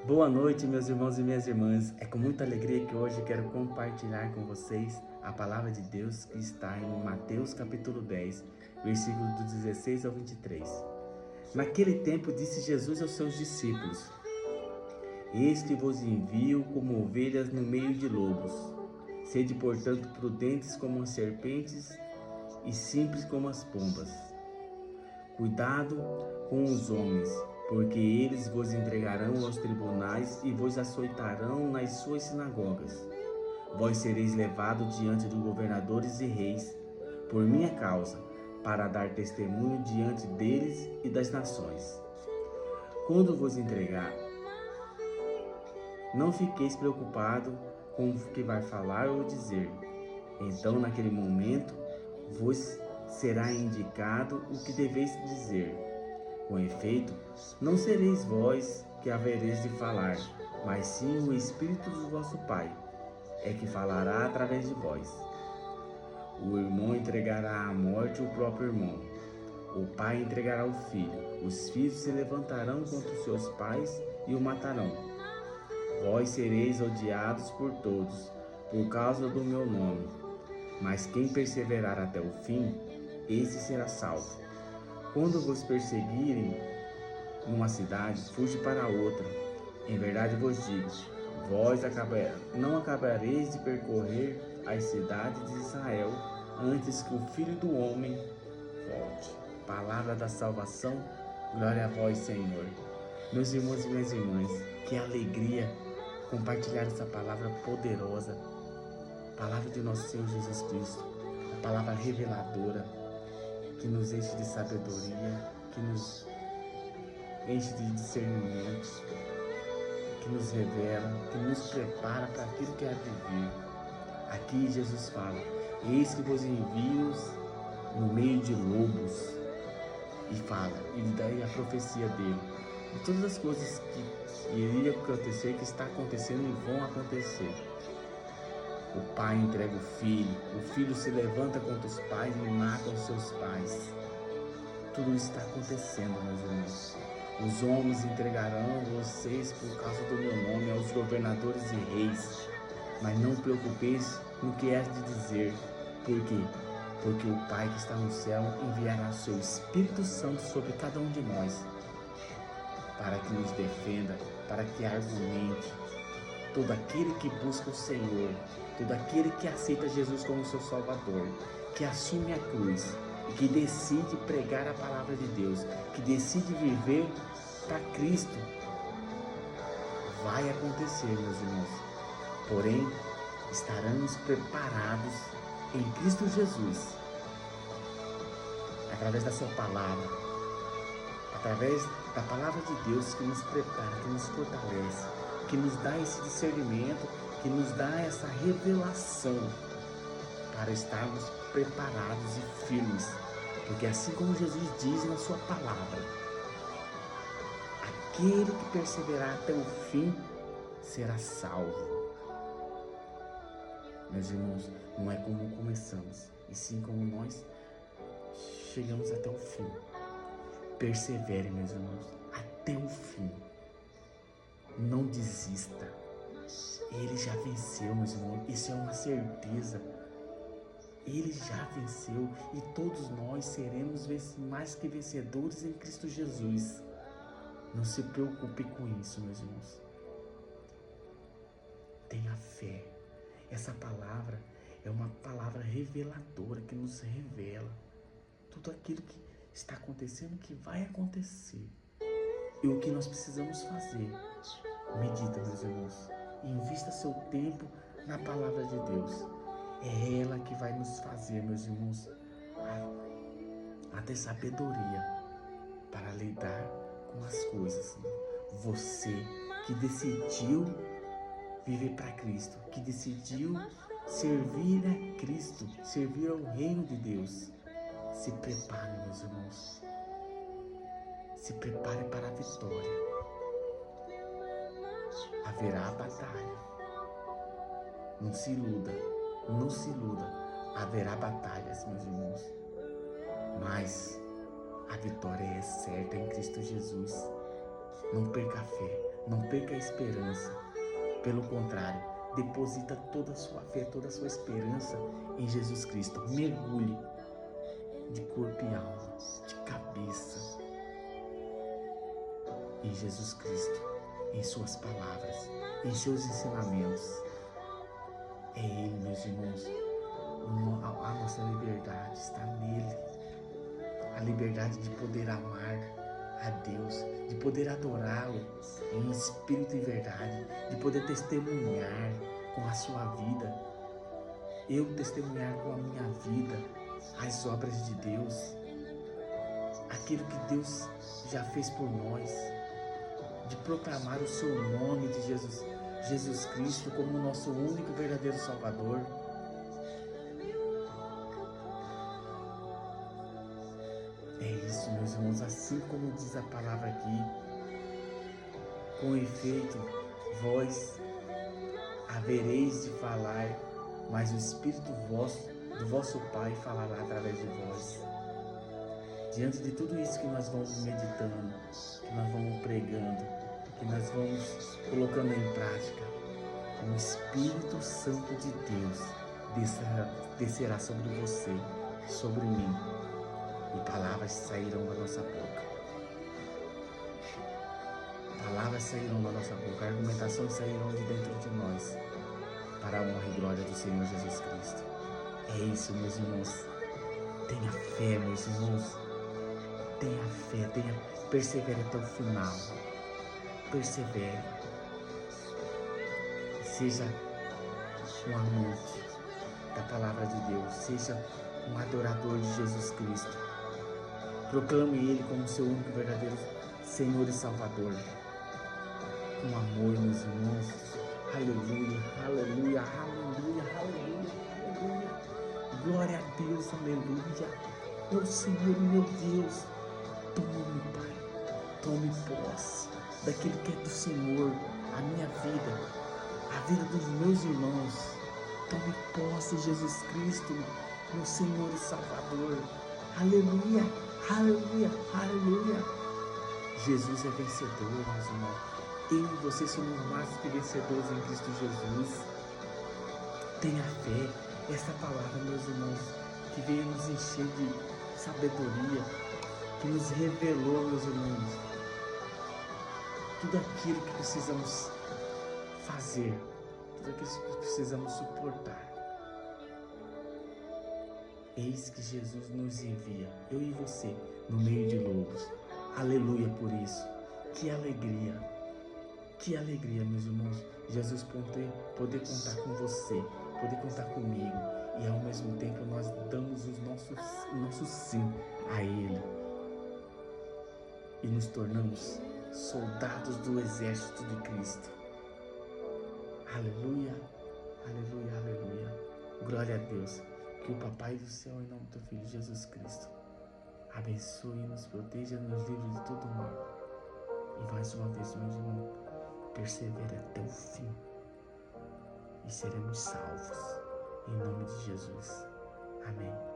Boa noite, meus irmãos e minhas irmãs. É com muita alegria que hoje quero compartilhar com vocês a palavra de Deus que está em Mateus capítulo 10, versículos do 16 ao 23. Naquele tempo disse Jesus aos seus discípulos: Eis que vos envio como ovelhas no meio de lobos. Sede, portanto, prudentes como as serpentes e simples como as pombas. Cuidado com os homens, porque eles vos entregarão aos tribunais e vos açoitarão nas suas sinagogas. Vós sereis levados diante de governadores e reis, por minha causa, para dar testemunho diante deles e das nações. Quando vos entregar, não fiqueis preocupado com o que vai falar ou dizer. Então, naquele momento, vos será indicado o que deveis dizer. Com efeito, não sereis vós que havereis de falar, mas sim o Espírito do vosso Pai, é que falará através de vós. O irmão entregará à morte o próprio irmão. O pai entregará o filho. Os filhos se levantarão contra os seus pais e o matarão. Vós sereis odiados por todos, por causa do meu nome. Mas quem perseverar até o fim, esse será salvo. Quando vos perseguirem numa cidade, fuge para outra. Em verdade vos digo, vós não acabareis de percorrer as cidades de Israel antes que o Filho do Homem volte. Palavra da salvação, glória a vós, Senhor. Meus irmãos e minhas irmãs, que alegria compartilhar essa palavra poderosa, palavra de nosso Senhor Jesus Cristo, a palavra reveladora, que nos enche de sabedoria, que nos enche de discernimento, que nos revela, que nos prepara para aquilo que há de vir. Aqui Jesus fala: eis que vos envio no meio de lobos. E fala, e daí a profecia dele, de todas as coisas que iriam acontecer, que está acontecendo e vão acontecer. O pai entrega o filho se levanta contra os pais e mata os seus pais. Tudo isso está acontecendo, meus irmãos. Os homens entregarão vocês por causa do meu nome aos governadores e reis. Mas não preocupeis no que é de dizer. Por quê? Porque o Pai que está no céu enviará o seu Espírito Santo sobre cada um de nós, para que nos defenda, para que argumente. Todo aquele que busca o Senhor, todo aquele que aceita Jesus como seu Salvador, que assume a cruz e que decide pregar a palavra de Deus, que decide viver para Cristo, vai acontecer, meus irmãos. Porém, estaremos preparados em Cristo Jesus, através da sua palavra, através da palavra de Deus que nos prepara, que nos fortalece, que nos dá esse discernimento, que nos dá essa revelação para estarmos preparados e firmes. Porque assim como Jesus diz na sua palavra, aquele que perseverar até o fim será salvo. Meus irmãos, não é como começamos, e sim como nós chegamos até o fim. Persevere, meus irmãos, até o fim. Não desista. Ele já venceu, meus irmãos. Isso é uma certeza. Ele já venceu e todos nós seremos mais que vencedores em Cristo Jesus. Não se preocupe com isso, meus irmãos. Tenha fé. Essa palavra é uma palavra reveladora que nos revela tudo aquilo que está acontecendo, que vai acontecer. E o que nós precisamos fazer? Medita, meus irmãos. Invista seu tempo na palavra de Deus. É ela que vai nos fazer, meus irmãos, a ter sabedoria para lidar com as coisas. Você que decidiu viver para Cristo, que decidiu servir a Cristo, servir ao reino de Deus, se prepare, meus irmãos. Se prepare para a vitória. Haverá batalha. Não se iluda, não se iluda. Haverá batalhas, meus irmãos. Mas a vitória é certa em Cristo Jesus. Não perca a fé, não perca a esperança. Pelo contrário, deposita toda a sua fé, toda a sua esperança em Jesus Cristo. Mergulhe de corpo e alma, de cabeça em Jesus Cristo, em suas palavras, em seus ensinamentos. É Ele, meus irmãos. A nossa liberdade está nele. A liberdade de poder amar a Deus, de poder adorá-lo em espírito e verdade, de poder testemunhar com a sua vida, eu testemunhar com a minha vida as obras de Deus, aquilo que Deus já fez por nós, de proclamar o seu nome de Jesus Cristo como o nosso único e verdadeiro Salvador. É isso, meus irmãos, assim como diz a palavra aqui, com efeito, vós havereis de falar, mas o Espírito do vosso Pai falará através de vós. Diante de tudo isso que nós vamos meditando, que nós vamos pregando, que nós vamos colocando em prática, o Espírito Santo de Deus descerá sobre você, sobre mim, e palavras sairão da nossa boca. Palavras sairão da nossa boca, argumentações sairão de dentro de nós, para a honra e glória do Senhor Jesus Cristo. É isso, meus irmãos. Tenha fé, meus irmãos. Tenha fé, persevere até o final. Persevere. Seja um amante da palavra de Deus. Seja um adorador de Jesus Cristo. Proclame Ele como seu único verdadeiro Senhor e Salvador. Com amor, meus irmãos. Aleluia, aleluia, aleluia, aleluia, aleluia. Glória a Deus, aleluia. Meu Senhor e meu Deus, tome, Pai, tome posse daquilo que é do Senhor, a minha vida, a vida dos meus irmãos. Tome posse, Jesus Cristo, meu Senhor e Salvador. Aleluia, aleluia, aleluia. Jesus é vencedor, meus irmãos. Eu e você somos mais que vencedores em Cristo Jesus. Tenha fé. Essa palavra, meus irmãos, que veio nos encher de sabedoria, que nos revelou, meus irmãos, tudo aquilo que precisamos fazer, tudo aquilo que precisamos suportar. Eis que Jesus nos envia, eu e você, no meio de lobos. Aleluia por isso. Que alegria. Que alegria, meus irmãos, Jesus poder contar com você, poder contar comigo, e ao mesmo tempo nós damos o nosso sim a Ele e nos tornamos soldados do exército de Cristo. Aleluia, aleluia, aleluia. Glória a Deus. Que o Papai do céu, em nome do Filho Jesus Cristo, abençoe, nos proteja, nos livre de todo mal. E mais uma vez, meus irmãos, persevere até o fim e seremos salvos, em nome de Jesus. Amém.